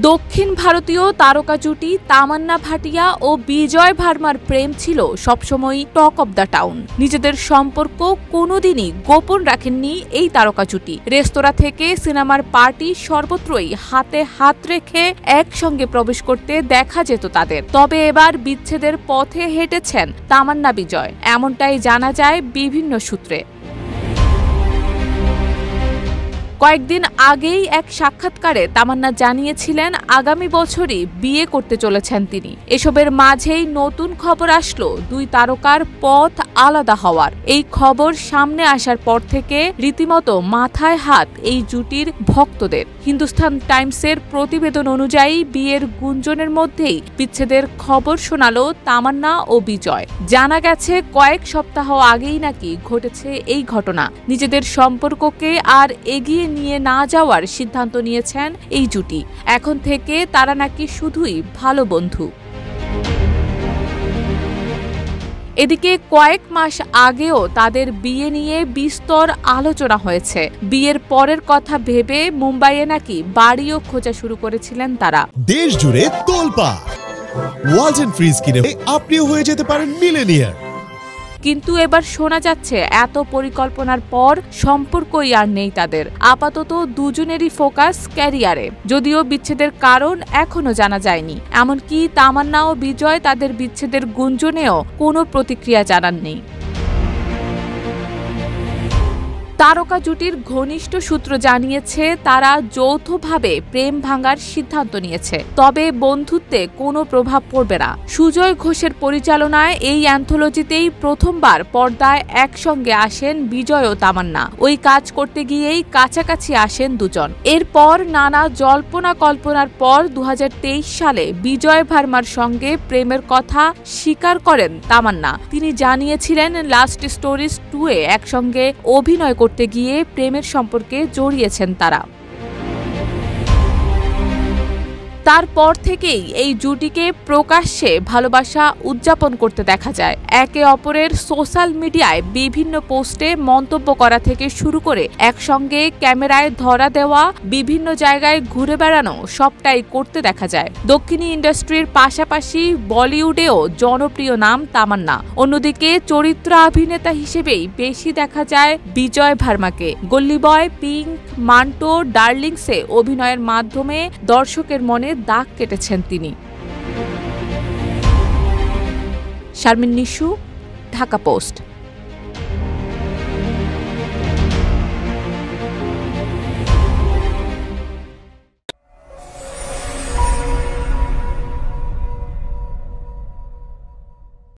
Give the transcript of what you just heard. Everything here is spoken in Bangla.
দক্ষিণ ভারতীয় তারকা জুটি তামান্না ভাটিয়া ও বিজয় ভার্মার প্রেম ছিল সবসময়ই টক অব দ্য টাউন। নিজেদের সম্পর্ক কোনোদিনই গোপন রাখেননি এই তারকা জুটি। রেস্তোরাঁ থেকে সিনেমার পার্টি সর্বত্রই হাতে হাত রেখে একসঙ্গে প্রবেশ করতে দেখা যেত তাদের। তবে এবার বিচ্ছেদের পথে হেঁটেছেন তামান্না বিজয়, এমনটাই জানা যায় বিভিন্ন সূত্রে। কয়েকদিন আগেই এক সাক্ষাৎকারে তামান্না জানিয়েছিলেন আগামী বছরই বিয়ে করতে চলেছেন তিনি। এসবের মাঝেই নতুন খবর আসলো দুই তারকার পথ আলাদা হওয়ার। এই খবর সামনে আসার পর থেকে রীতিমতো মাথায় হাত এই জুটির ভক্তদের। হিন্দুস্তান টাইমসের প্রতিবেদন অনুযায়ী বিয়ের গুঞ্জনের মধ্যেই বিচ্ছেদের খবর শোনালো তামান্না ও বিজয়। জানা গেছে কয়েক সপ্তাহ আগেই নাকি ঘটেছে এই ঘটনা। নিজেদের সম্পর্ককে আর এগিয়ে নিয়ে না যাওয়ার সিদ্ধান্ত নিয়েছেন এই জুটি। এখন থেকে তারা নাকি শুধুই ভালো বন্ধু। এদিকে কয়েক মাস আগেও তাদের বিয়ে নিয়ে বিস্তর আলোচনা হয়েছে। বিয়ের পরের কথা ভেবে মুম্বাইয়ে নাকি বাড়িও খোঁজা শুরু করেছিলেন তারা। দেশ জুড়ে তোলপাড়, ওয়ালটন ফ্রিজ কিনে আপনিও হয়ে যেতে পারেন মিলেনিয়ার। কিন্তু এবার শোনা যাচ্ছে এত পরিকল্পনার পর সম্পর্কই আর নেই তাদের। আপাতত দুজনেরই ফোকাস ক্যারিয়ারে, যদিও বিচ্ছেদের কারণ এখনো জানা যায়নি। এমনকি তামান্না ও বিজয় তাদের বিচ্ছেদের গুঞ্জনেও কোনো প্রতিক্রিয়া জানাননি। তারকা জুটির ঘনিষ্ঠ সূত্র জানিয়েছে তারা যৌথভাবে প্রেম ভাঙার সিদ্ধান্ত নিয়েছে, তবে বন্ধুত্বে কোনো প্রভাব পড়বে না। সুজয় ঘোষের পরিচালনায় এই অ্যান্থোলজিতেই প্রথমবার পর্দায় একসঙ্গে আসেন বিজয় ও তামান্না। ওই কাজ করতে গিয়েই কাছাকাছি আসেন দুজন। এরপর নানা জল্পনা কল্পনার পর 2023 সালে বিজয় ভার্মার সঙ্গে প্রেমের কথা স্বীকার করেন তামান্না। তিনি জানিয়েছিলেন লাস্ট স্টোরিজ 2-এ একসঙ্গে অভিনয় করতে গিয়ে প্রেমের সম্পর্কে জড়িয়েছেন তারা। তারপর থেকেই এই জুটিকে প্রকাশ্যে ভালোবাসা উদযাপন করতে দেখা যায়। একে অপরের সোশ্যাল মিডিয়ায় বিভিন্ন পোস্টে মন্তব্য করা থেকে শুরু করে একসঙ্গে ক্যামেরায় ধরা দেওয়া, বিভিন্ন জায়গায় ঘুরে বেড়ানো, সবটাই করতে দেখা যায়। দক্ষিণী ইন্ডাস্ট্রির পাশাপাশি বলিউডেও জনপ্রিয় নাম তামান্না। অন্যদিকে চরিত্রাভিনেতা হিসেবেই বেশি দেখা যায় বিজয় ভার্মাকে। গল্লি বয়, পিঙ্ক, মান্টো, ডার্লিংসে অভিনয়ের মাধ্যমে দর্শকের মনে দাগ কেটেছেন তিনি। শারমিন নিশু, ঢাকা পোস্ট।